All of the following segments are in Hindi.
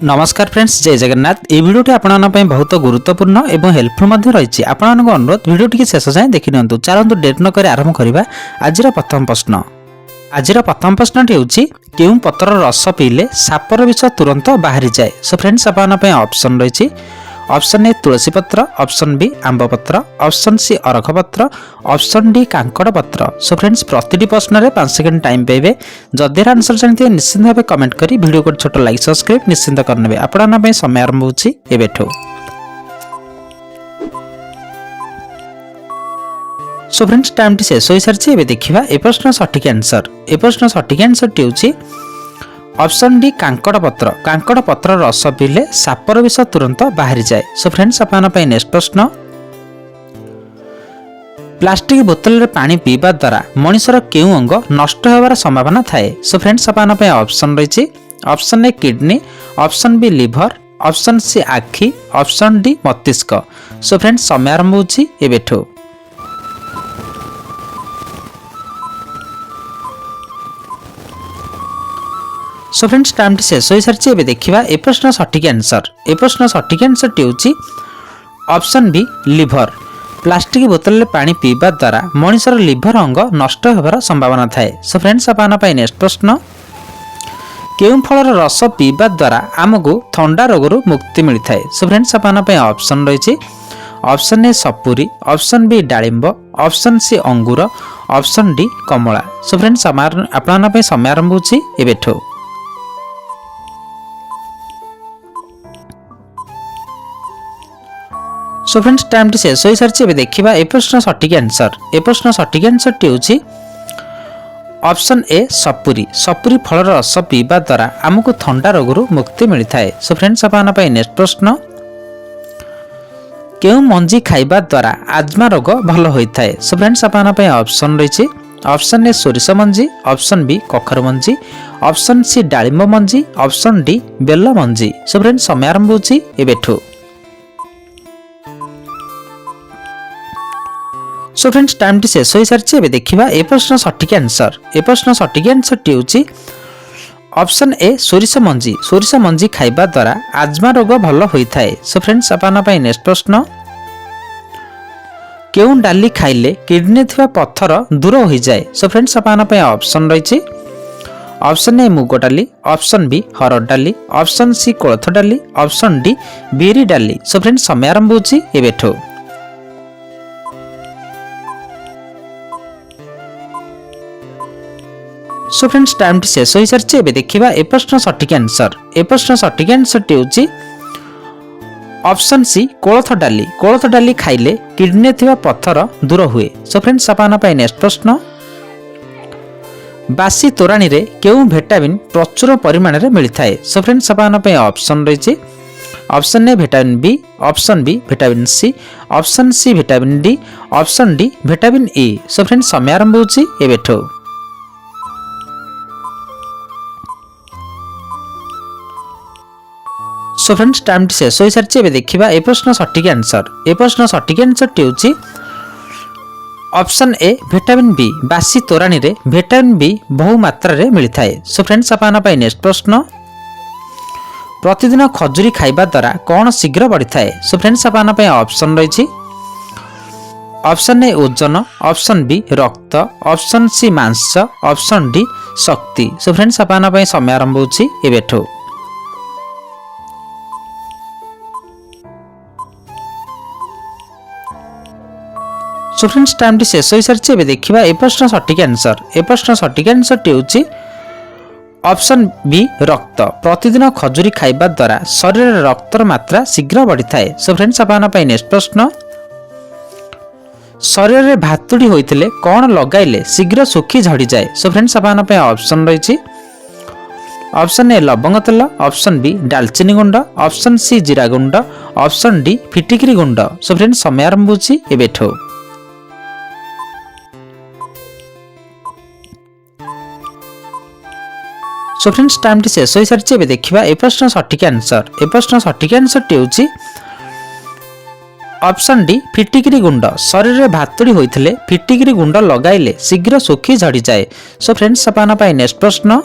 नमस्कार फ्रेंड्स, जय जगन्नाथ। ये वीडियोटी आपन बहुत गुरुत्वपूर्ण और हेल्पफुल रही। आपण अनुरोध वीडियो शेष जाए देखि नियंतु। चलतु डेट नक आरंभ करवा। आज प्रथम प्रश्न। आज प्रथम प्रश्नटी होछि केउं पत्र रस पीले सापर विष तुरंत बाहरी जाए। सो फ्रेंड्स आपन ऑप्शन रही। ऑप्शन ए तुलसी पत्र, ऑप्शन बी आंब पत्र, ऑप्शन सी अरख पत्र, ऑप्शन डी कांकड़ पत्र। सो फ्रेंड्स प्रति प्रश्न में 5 सेकंड टाइम पाइबे। जदि आंसर जानते निश्चिंत भाव कमेंट करी वीडियो को छोट लाइक सब्सक्राइब निश्चिंत करने। आपण समय आरंभ होछि एबेठो। सो फ्रेंड्स टाइम टी शेष हो सारी। एबे देखिबा ए प्रश्न सठिक आंसर। ए प्रश्न सठिक आंसर टी होछि ऑप्शन डी कांकड़ पत्र। कांकड़ पत्र रस पीले सापर विष तुरंत बाहरी जाए। सो फ्रेंड्स आपन नेक्स्ट प्रश्न। प्लास्टिक बोतल रे पानी पीवा द्वारा मनुष्यर केउं अंग नष्ट होबार संभावना थाए। सो फ्रेंड्स आपन ऑप्शन रही। Option A kidney, option B liver, option C आखि, ऑप्शन डी मस्तिष्क। सो फ्रेंड्स समय आरंभ होछि एबेठो। सो फ्रेंड्स टाइम टी शेष हो सारी। एबे देखिबा ए प्रश्न सठिक आंसर। ए प्रश्न सठिक आंसर टी होछि ऑप्शन बी लिवर। प्लास्टिक बोतल रे पानी पीवा द्वारा मनुष्यर लिवर अंग नष्ट होबार संभावना थाए। सो फ्रेंड्स आपन नेक्स्ट प्रश्न। केउं फलर रस पीवा द्वारा आमको थंडा रोगरू मुक्ति मिलता है। सो फ्रेंड्स आपन ऑप्शन रही। ऑप्शन ए सपुरी, ऑप्शन बी डालिंब, ऑप्शन सी अंगूर, ऑप्शन डी कमला। सो फ्रेंड्स आपन समय आरंभ होछि एबेठो। सो फ्रेंड्स टाइम टी शेष हो सारी। एबे देखिबा ए प्रश्न सठिक आंसर। ए प्रश्न सठिक आंसर टी होछि ऑप्शन ए सपुरी। सपुरी फलर रस पीवा द्वारा आमको थंडा रोगरू मुक्ति मिलता है। सो फ्रेंड्स आपन नेक्स्ट प्रश्न। केउं मंजी खाइबा द्वारा आज्मा रोग भल होता है। सो फ्रेंड्स आपन ऑप्शन रही। ऑप्शन ए सोरिष मंजी, ऑप्शन बी कखर मंजी, ऑप्शन सी डालिंब मंजी, ऑप्शन डी बेल मंजी। सो फ्रेंड्स समय आरंभ होछि एबेठो। सो फ्रेंड्स टाइम टी शेष हो सारी। एबे देखिबा ए प्रश्न सठिक आंसर। ए प्रश्न सठिक आंसर टी होछि ऑप्शन ए सोरिष मंजी। सोरिष मंजी खाइबा द्वारा आज्मा रोग भल होता है। सो फ्रेंड्स आपन नेक्स्ट प्रश्न। केउं डाली खाइले किडनी थिबा पत्थर दूर हो जाए। सो फ्रेंड्स आपन ऑप्शन रही। ऑप्शन ए मुग डाली, ऑप्शन बी हरड़ डाली, ऑप्शन सी कोलथ डाली, ऑप्शन डी बिरी डाली। सो फ्रेंड्स समय आरंभ होछि एबेठो। सो फ्रेंड्स टाइम टी शेष हो सारी। एबे देखिबा ए प्रश्न सठिक आंसर। ए प्रश्न सठिक आंसर टी होछि ऑप्शन सी कोलथ डाली। कोलथ डाली खाइले किडनी थिबा पत्थर दूर हुए। सो फ्रेंड्स आपन नेक्स्ट प्रश्न। बासी तोराणी रे केउं विटामिन प्रचुर परिमाण रे मिलता है। सो फ्रेंड्स आपन ऑप्शन रही। Option A vitamin B, option B vitamin C, option C vitamin D, option D vitamin E. So friends समय आरंभ होछि एबेठो। सो फ्रेंड्स टाइम टी शेष हो सारी। एबे देखिबा ए प्रश्न सठिक आंसर। ए प्रश्न सठिक आंसर टी होछि ऑप्शन ए विटामिन बी। बासी तोराणी रे विटामिन बी बहु मात्रा रे मिलता है। सो फ्रेंड्स आपन नेक्स्ट प्रश्न। प्रतिदिन खजुरी खाइबा द्वारा कौन शीघ्र बढ़ी है। सो फ्रेंड्स आपन ऑप्शन रही। ऑप्शन ए ओजन, ऑप्शन बी रक्त, ऑप्शन सी मांस, ऑप्शन डी शक्ति। सो फ्रेंड्स आपन समय आरंभ होछि एबेठो। सो फ्रेंड्स टाइम टी शेष हो सारी। एबे देखिबा ए प्रश्न सठिक आंसर। ए प्रश्न सठिक आंसर टी होछि ऑप्शन बी रक्त। प्रतिदिन खजुरी खाइबा द्वारा शरीर रे रक्तर मात्रा शीघ्र बढ़ी है। सो फ्रेंड्स आपन नेक्स्ट प्रश्न। शरीर रे भातुड़ी होइतिले कौन लगाइले शीघ्र सुखी झड़ी जाए। सो फ्रेंड्स आपन ऑप्शन रही। ऑप्शन ए लवंग तेल, ऑप्शन बी दालचीनी गुंड, ऑप्शन सी जीरा गुंड, ऑप्शन डी फिटिकिरी गुंड। सो फ्रेंड्स समय आरंभ होछि एबेठो। सो फ्रेंड्स टाइम टी शेष हो सारी। एबे देखिबा ए प्रश्न सठिक आंसर। ए प्रश्न सठिक आंसर टी होछि ऑप्शन डी फिटिकिरी गुंड। शरीर रे भातुड़ी होइतिले फिटिकिरी गुंड लगाइले शीघ्र सुखी झड़ी जाए। सो फ्रेंड्स आपन नेक्स्ट प्रश्न।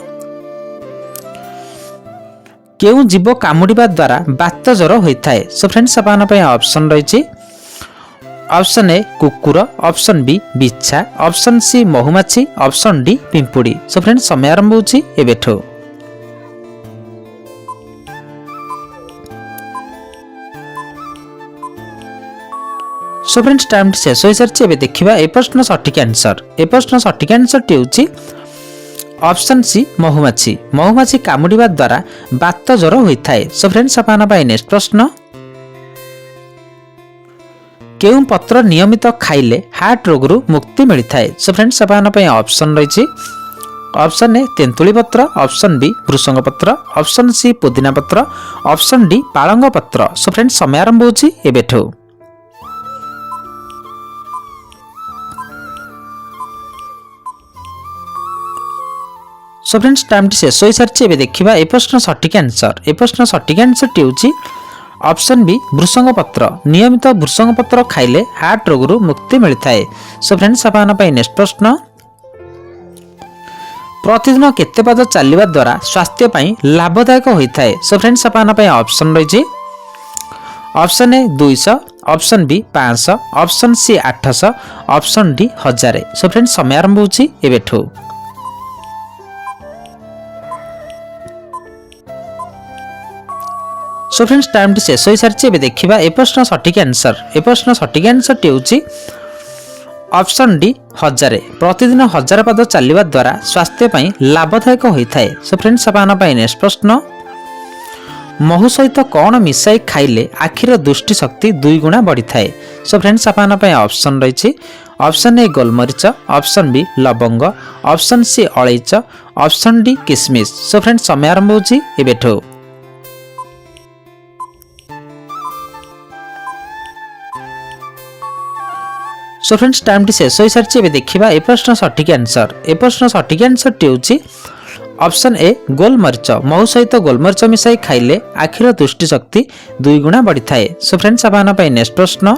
କେଉଁ ଜୀବ କାମୁଡ଼ିବା ଦ୍ୱାରା ବାତ ଜ୍ୱର ହୋଇଥାଏ? ସୋ ଫ୍ରେଣ୍ଡସ୍ ଆପଣଙ୍କ ପାଇଁ ଅପସନ୍ ରହିଛି ଅପସନ୍ ଏ କୁକୁର, ଅପସନ୍ ବି ବିଛା, ଅପସନ୍ ସି ମହୁମାଛି, ଅପସନ୍ ଡି ପିମ୍ପୁଡ଼ି। ସୋ ଫ୍ରେଣ୍ଡସ୍ ସମୟ ଆରମ୍ଭ ହେଉଛି ଏବେଠୁ। सो फ्रेंड्स टाइम शेष हो सारी एवं देखा ए प्रश्न सठिक आंसर। ए प्रश्न सठिक आंसरटी होची ऑप्शन सी महुमाछी। महुमाछी कामुड़िबा द्वारा बात ज्वर होता है। सो फ्रेंड्स आपन पाई नेक्स्ट प्रश्न केउं पत्र नियमित खाइले हार्ट रोगरू मुक्ति मिलता है? सो फ्रेंड्स आपन पाई ऑप्शन रही ऑप्शन ए तेंतुली पत्र, ऑप्शन बी भृषंग पत्र, ऑप्शन सी पुदीना पत्र, ऑप्शन डी पालंग पत्र। सो फ्रेंड्स समय आरंभ होची एबेठू। सो फ्रेंड्स टाइम शेष हो सारी एवं देखा ए प्रश्न सठिक आंसर। ए प्रश्न सठिक आंसरटी होची ऑप्शन बी भृषंग पत्र। नियमित भृषंग पत्र खाइले हार्ट रोगरू मुक्ति मिलता है। सो फ्रेंड्स आपन पाई नेक्स्ट प्रश्न प्रतिदिन केते पाद चलवा द्वारा स्वास्थ्य पाई लाभदायक होता है? सो फ्रेंड्स आपन पाई ऑप्शन रही option A 200, option B 500, option C 800, option D 1000। So friends समय आरंभ होची एबेठू। सो फ्रेंड्स टाइम शेष हो सारी एवं देखा ए प्रश्न सठिक आंसर। ए प्रश्न सठिक आंसरटी होची ऑप्शन डी 1000। प्रतिदिन 1000 पाद चलवा द्वारा स्वास्थ्य पाई लाभदायक होता है। सो फ्रेंड्स आपन पाई नेक्स्ट प्रश्न महू सहित कौन मिसाई खाइले आखिर दृष्टि शक्ति 2 गुणा बढ़ी थाए? सो फ्रेंड्स आपन पाई ऑप्शन रही ऑप्शन ए गोलमरीच, ऑप्शन बी लवंग, ऑप्शन सी अलैच, ऑप्शन डी किसमिस। सो फ्रेंड्स समय आरंभ होची एबेठू। सो फ्रेंड्स टाइम शेष हो सारी एवं देखा ए प्रश्न सठिक आंसर। ए प्रश्न सठिक आंसरटी होची ऑप्शन ए गोलमरीच। महू सहित गोलमरीच मिसाई खाइले आखिर दृष्टि शक्ति 2 गुणा बढ़ी थाए। सो फ्रेंड्स आपन पाई नेक्स्ट प्रश्न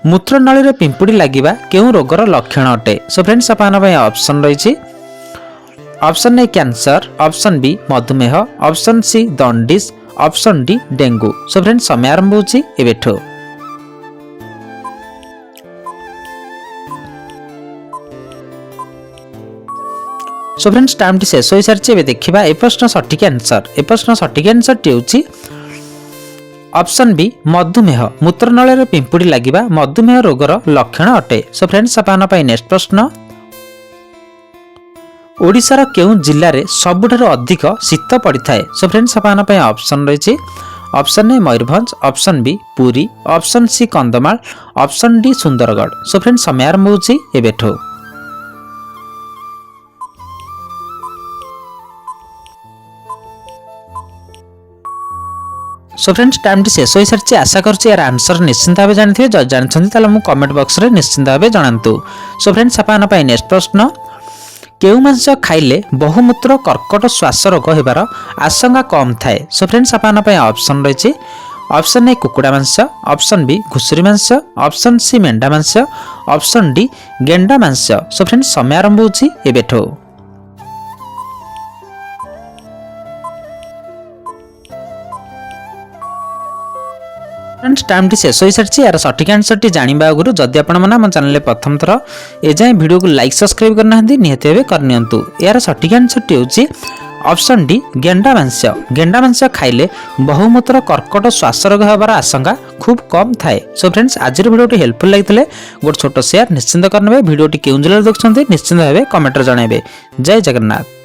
मूत्रनली रे पिंपुड़ी लागिबा केउं रोगर लक्षण अटे? सो फ्रेंड्स आपन पाई ऑप्शन रही option A cancer, option B मधुमेह, option C jaundice, option D dengue. So friends समय आरंभ होची एबेठू। सो फ्रेंड्स टाइम शेष हो सारी एवं देखा ए प्रश्न सठिक आंसर। ए प्रश्न सठिक आंसरटी होची ऑप्शन बी मधुमेह। मूत्रनली रे पिंपुड़ी लागिबा मधुमेह रोगर लक्षण अटे। सो फ्रेंड्स आपन पाई नेक्स्ट प्रश्न ओडिशार केउं जिल्ला रे सबुठारु अधिक शीत पड़ी थाए? सो फ्रेंड्स आपन पाई ऑप्शन रही option A Mayurbhanj, option B Puri, option C Kandhamal, option D Sundargarh. So friends समय आरंभ होची एबेठू। सो फ्रेंड्स टाइम शेष हो सारी आशा करुच्ची यार आंसर निश्चिंत भाव जानी जब जानते कमेंट बॉक्स रे निश्चिंत भाव जनातु। सो फ्रेंड्स आपन पाई नेक्स्ट प्रश्न केउ मांस खाइले बहुमूत्र कर्कट श्वास रोग होबार आशंका कम थाए? सो फ्रेंड्स आपन पाई ऑप्शन रही ऑप्शन ए कुकुड़ा मांस, ऑप्शन बी घुसुरी मांस, ऑप्शन सी मेंढा मांस, ऑप्शन डी गेंडा मांस। सो फ्रेंड्स समय आरंभ होची एबेठू। फ्रेंड्स टाइम शेष हो सारी यार सठिक आंसरटी जानवा आगु जदि आपण मैंने आम चैनल प्रथम थर ए जाए वीडियो को लाइक सब्सक्राइब करना निहत भाव करनियंतु। यार सठिक आंसरटी होची ऑप्शन डी गेंडा मांस। गेंडा मांस खाइले बहुमूत्र कर्कट श्वास रोग होबार आशंका खूब कम थाए। सो फ्रेंड्स आज वीडियोटी हेल्पफुल लगी गोटे छोट शेयर निश्चिंत करने वीडियोटी केउं जिले देखुं निश्चिंत भाव कमेंट जनइबे। जय जगन्नाथ।